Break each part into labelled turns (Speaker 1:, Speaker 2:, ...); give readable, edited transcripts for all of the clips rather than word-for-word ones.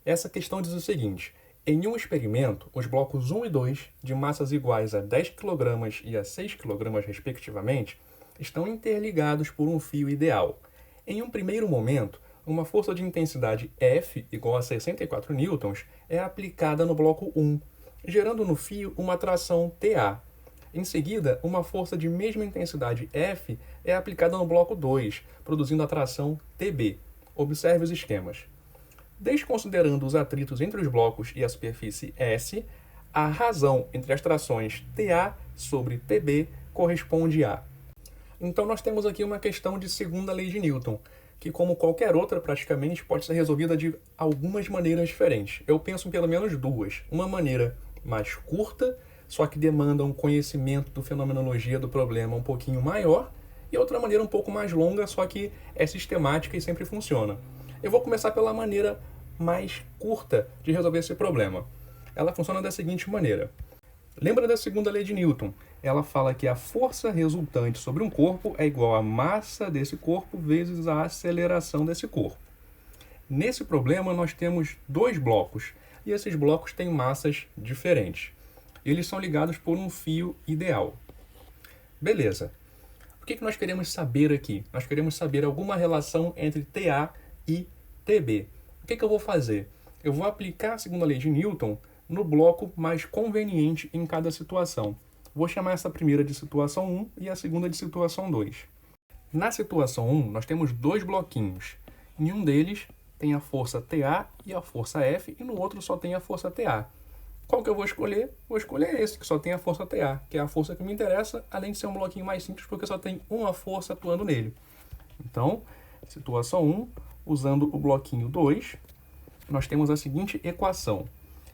Speaker 1: Essa questão diz o seguinte: em um experimento, os blocos 1 e 2, de massas iguais a 10 kg e a 6 kg respectivamente, estão interligados por um fio ideal. Em um primeiro momento, uma força de intensidade F igual a 64 newtons é aplicada no bloco 1, gerando no fio uma tração TA. Em seguida, uma força de mesma intensidade F é aplicada no bloco 2, produzindo a tração TB. Observe os esquemas. Desconsiderando os atritos entre os blocos e a superfície S, a razão entre as trações TA sobre TB corresponde a... Então nós temos aqui uma questão de segunda lei de Newton, que como qualquer outra praticamente pode ser resolvida de algumas maneiras diferentes. Eu penso em pelo menos duas. Uma maneira mais curta, só que demanda um conhecimento da fenomenologia do problema um pouquinho maior, e outra maneira um pouco mais longa, só que é sistemática e sempre funciona. Eu vou começar pela maneira mais curta de resolver esse problema. Ela funciona da seguinte maneira. Lembra da segunda lei de Newton? Ela fala que a força resultante sobre um corpo é igual à massa desse corpo vezes a aceleração desse corpo. Nesse problema, nós temos dois blocos, e esses blocos têm massas diferentes. Eles são ligados por um fio ideal. Beleza. O que nós queremos saber aqui? Nós queremos saber alguma relação entre TA e TB. O que eu vou fazer? Eu vou aplicar a segunda lei de Newton no bloco mais conveniente em cada situação. Vou chamar essa primeira de situação 1 e a segunda de situação 2. Na situação 1, nós temos dois bloquinhos. Em um deles tem a força TA e a força F, e no outro só tem a força TA. Qual que eu vou escolher? Vou escolher esse, que só tem a força TA, que é a força que me interessa, além de ser um bloquinho mais simples, porque só tem uma força atuando nele. Então, situação 1, usando o bloquinho 2, nós temos a seguinte equação.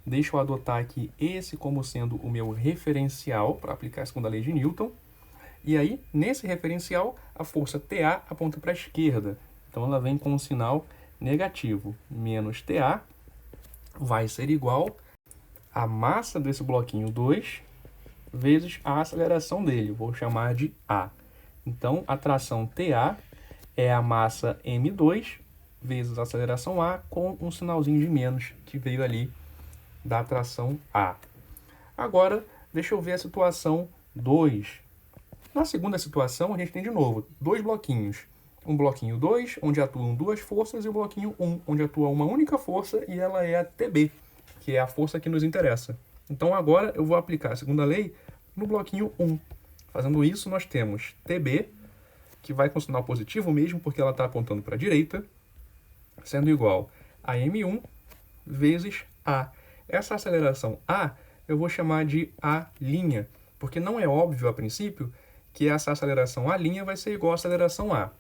Speaker 1: Deixa eu adotar aqui esse como sendo o meu referencial para aplicar a segunda lei de Newton. E aí, nesse referencial, a força TA aponta para a esquerda. Então, ela vem com um sinal negativo. Menos TA vai ser igual a massa desse bloquinho 2 vezes a aceleração dele. Vou chamar de A. Então, a tração TA é a massa M2 vezes a aceleração A com um sinalzinho de menos que veio ali da atração A. Agora, deixa eu ver a situação 2. Na segunda situação, a gente tem de novo dois bloquinhos. Um bloquinho 2, onde atuam duas forças, e o bloquinho 1, onde atua uma única força, e ela é a TB, que é a força que nos interessa. Então, agora eu vou aplicar a segunda lei no bloquinho 1. Fazendo isso, nós temos TB, que vai com sinal positivo mesmo, porque ela está apontando para a direita, sendo igual a M1 vezes A. Essa aceleração A eu vou chamar de A', porque não é óbvio a princípio que essa aceleração A' vai ser igual à aceleração A.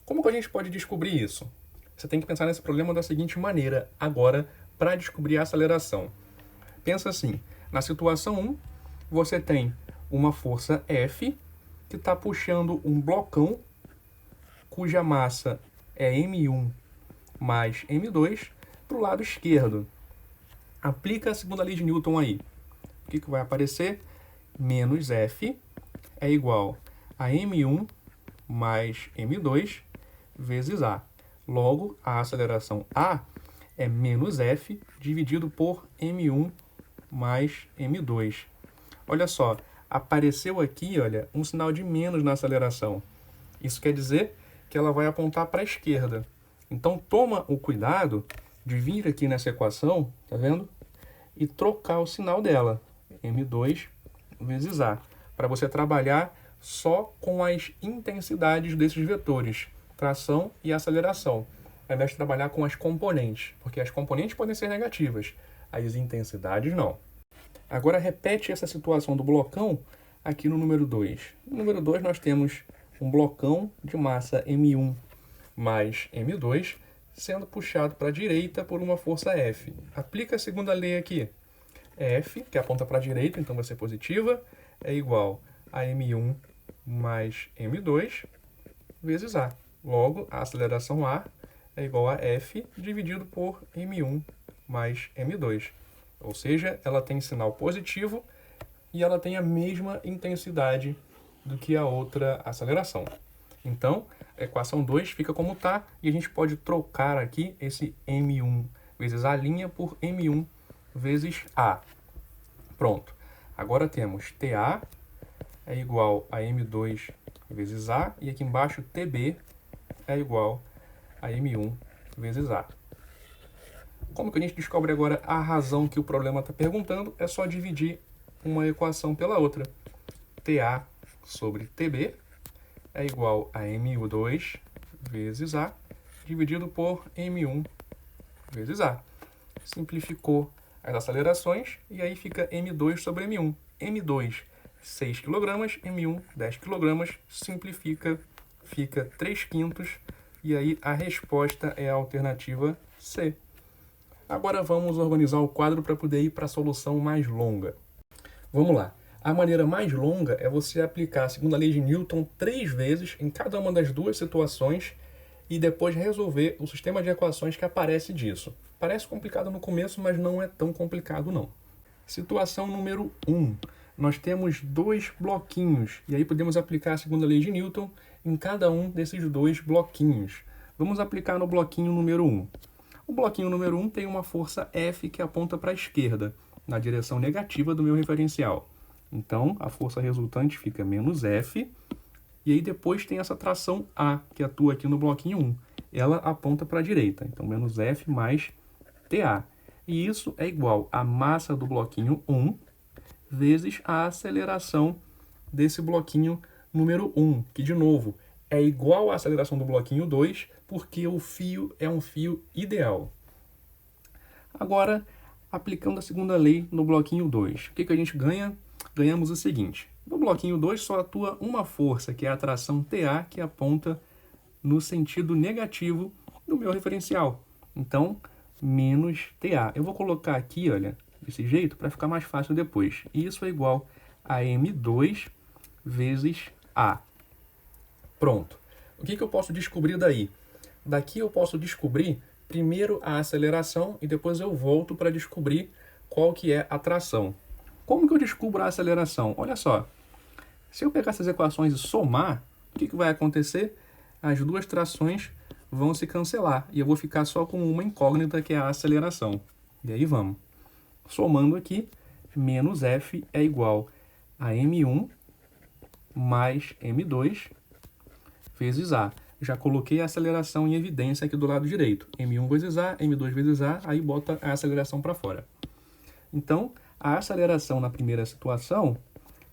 Speaker 1: Como que a gente pode descobrir isso? Você tem que pensar nesse problema da seguinte maneira agora para descobrir a aceleração. Pensa assim, na situação 1, você tem uma força F que está puxando um blocão cuja massa é M1 mais M2 para o lado esquerdo. Aplica a segunda lei de Newton aí. O que vai aparecer? Menos F é igual a M1 mais M2 vezes A. Logo, a aceleração A é menos F dividido por M1 mais M2. Olha só, apareceu aqui, olha, um sinal de menos na aceleração. Isso quer dizer que ela vai apontar para a esquerda. Então, toma o cuidado de vir aqui nessa equação, tá vendo? E trocar o sinal dela, M2 vezes A, para você trabalhar só com as intensidades desses vetores, tração e aceleração, ao invés de trabalhar com as componentes, porque as componentes podem ser negativas, as intensidades não. Agora repete essa situação do blocão aqui no número 2. No número 2 nós temos um blocão de massa M1 mais M2 sendo puxado para a direita por uma força F. Aplica a segunda lei aqui. F, que aponta para a direita, então vai ser positiva, é igual a M1 mais M2 vezes A. Logo, a aceleração A é igual a F dividido por M1 mais M2. Ou seja, ela tem sinal positivo e ela tem a mesma intensidade do que a outra aceleração. Então, a equação 2 fica como está e a gente pode trocar aqui esse M1 vezes A' por M1 vezes A. Pronto. Agora temos TA é igual a M2 vezes A, e aqui embaixo TB é igual a M1 vezes A. Como que a gente descobre agora a razão que o problema está perguntando? É só dividir uma equação pela outra. TA sobre TB é igual a M2 vezes A, dividido por M1 vezes A. Simplificou as acelerações, e aí fica M2 sobre M1. M2, 6 kg, M1, 10 kg, simplifica, fica 3/5, e aí a resposta é a alternativa C. Agora vamos organizar o quadro para poder ir para a solução mais longa. Vamos lá. A maneira mais longa é você aplicar a segunda lei de Newton 3 vezes em cada uma das duas situações e depois resolver o sistema de equações que aparece disso. Parece complicado no começo, mas não é tão complicado não. Situação número 1. Nós temos dois bloquinhos, e aí podemos aplicar a segunda lei de Newton em cada um desses dois bloquinhos. Vamos aplicar no bloquinho número 1. O bloquinho número 1 tem uma força F que aponta para a esquerda, na direção negativa do meu referencial. Então, a força resultante fica menos F, e aí depois tem essa tração A, que atua aqui no bloquinho 1. Ela aponta para a direita, então menos F mais TA. E isso é igual à massa do bloquinho 1 vezes a aceleração desse bloquinho número 1, que, de novo, é igual à aceleração do bloquinho 2, porque o fio é um fio ideal. Agora, aplicando a segunda lei no bloquinho 2, o que a gente ganha? Ganhamos o seguinte: no bloquinho 2 só atua uma força, que é a tração TA, que aponta no sentido negativo do meu referencial. Então, menos TA. Eu vou colocar aqui, olha, desse jeito, para ficar mais fácil depois. E isso é igual a M2 vezes A. Pronto. O que eu posso descobrir daí? Daqui eu posso descobrir primeiro a aceleração e depois eu volto para descobrir qual que é a tração. Como que eu descubro a aceleração? Olha só, se eu pegar essas equações e somar, o que vai acontecer? As duas trações vão se cancelar e eu vou ficar só com uma incógnita, que é a aceleração. E aí vamos. Somando aqui, menos F é igual a M1 mais M2 vezes A. Já coloquei a aceleração em evidência aqui do lado direito. M1 vezes A, M2 vezes A, aí bota a aceleração para fora. Então, a aceleração na primeira situação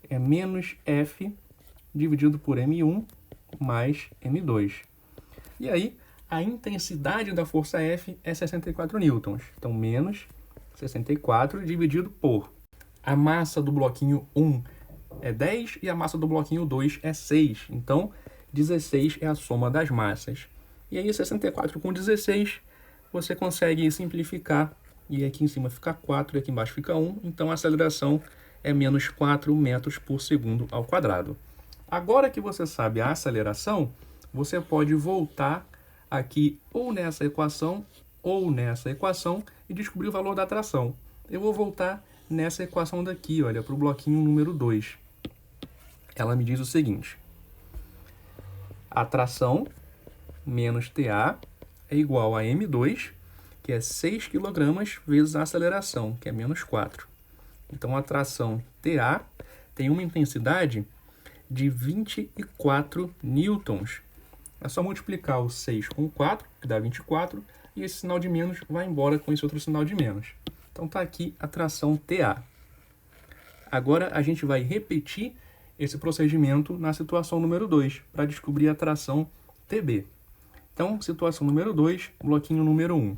Speaker 1: é menos F dividido por M1 mais M2. E aí, a intensidade da força F é 64 newtons. Então, menos 64 dividido por a massa do bloquinho 1 é 10 e a massa do bloquinho 2 é 6. Então, 16 é a soma das massas. E aí, 64 com 16, você consegue simplificar. E aqui em cima fica 4 e aqui embaixo fica 1. Então, a aceleração é menos 4 metros por segundo ao quadrado. Agora que você sabe a aceleração, você pode voltar aqui ou nessa equação e descobrir o valor da tração. Eu vou voltar nessa equação daqui, olha, para o bloquinho número 2. Ela me diz o seguinte: a tração menos TA é igual a M2, que é 6 kg, vezes a aceleração, que é menos 4. Então, a tração TA tem uma intensidade de 24 newtons. É só multiplicar o 6 com 4, que dá 24, e esse sinal de menos vai embora com esse outro sinal de menos. Então, está aqui a tração TA. Agora, a gente vai repetir esse procedimento na situação número 2, para descobrir a tração TB. Então, situação número 2, bloquinho número 1.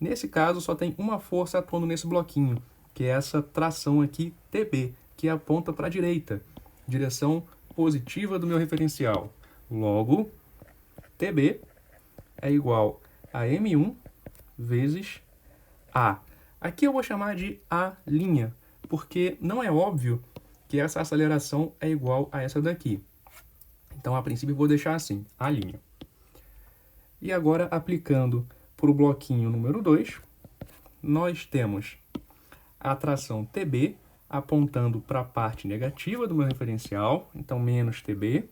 Speaker 1: Nesse caso, só tem uma força atuando nesse bloquinho, que é essa tração aqui, TB, que aponta para a direita, direção positiva do meu referencial. Logo, TB é igual a M1 vezes A. Aqui eu vou chamar de A', porque não é óbvio que essa aceleração é igual a essa daqui. Então, a princípio, eu vou deixar assim, A'. E agora, aplicando para o bloquinho número 2, nós temos a tração TB apontando para a parte negativa do meu referencial, então menos TB.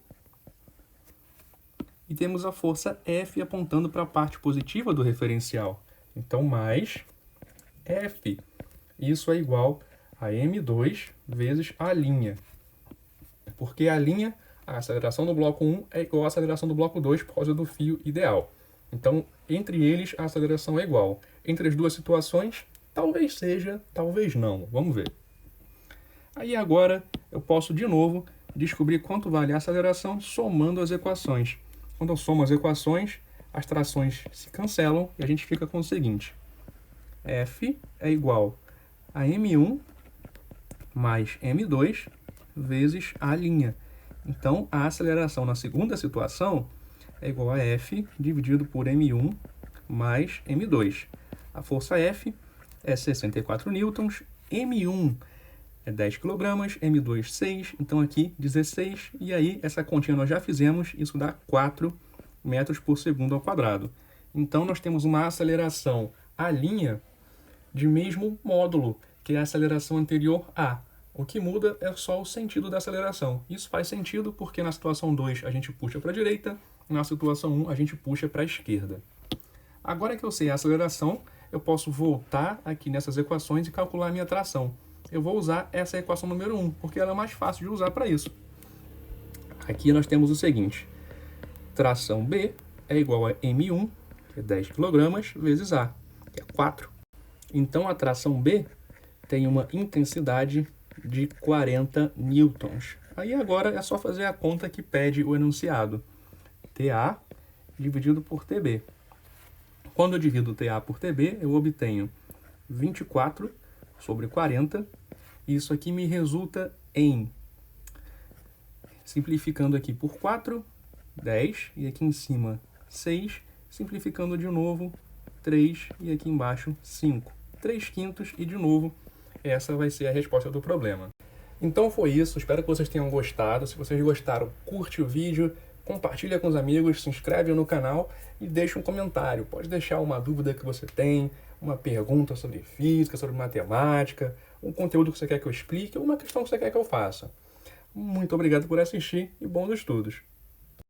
Speaker 1: E temos a força F apontando para a parte positiva do referencial, Então, mais F. Isso é igual a M2 vezes a linha. Porque a linha, a aceleração do bloco 1 é igual à aceleração do bloco 2 por causa do fio ideal. Então, entre eles, a aceleração é igual. Entre as duas situações, talvez seja, talvez não. Vamos ver. Aí agora eu posso, de novo, descobrir quanto vale a aceleração somando as equações. Quando eu somo as equações, as trações se cancelam e a gente fica com o seguinte. F é igual a M1 mais M2 vezes a linha. Então, a aceleração na segunda situação é igual a F dividido por M1 mais M2. A força F é 64 newtons, M1 é 10 kg, M2 6, então aqui 16, e aí essa continha nós já fizemos, isso dá 4 metros por segundo ao quadrado. Então nós temos uma aceleração à linha de mesmo módulo, que é a aceleração anterior a. O que muda é só o sentido da aceleração. Isso faz sentido porque na situação 2 a gente puxa para a direita, na situação 1 a gente puxa para a esquerda. Agora que eu sei a aceleração, eu posso voltar aqui nessas equações e calcular a minha tração. Eu vou usar essa equação número 1, porque ela é mais fácil de usar para isso. Aqui nós temos o seguinte. Tração B é igual a M1, que é 10 kg, vezes A, que é 4. Então a tração B tem uma intensidade de 40 newtons. Aí agora é só fazer a conta que pede o enunciado. TA dividido por TB. Quando eu divido TA por TB, eu obtenho 24 sobre 40. Isso aqui me resulta em, simplificando aqui por 4, 10, e aqui em cima 6, simplificando de novo 3, e aqui embaixo 5. 3/5, e de novo, essa vai ser a resposta do problema. Então foi isso, espero que vocês tenham gostado. Se vocês gostaram, curte o vídeo, compartilha com os amigos, se inscreve no canal e deixa um comentário. Pode deixar uma dúvida que você tem, uma pergunta sobre física, sobre matemática, um conteúdo que você quer que eu explique ou uma questão que você quer que eu faça. Muito obrigado por assistir e bons estudos!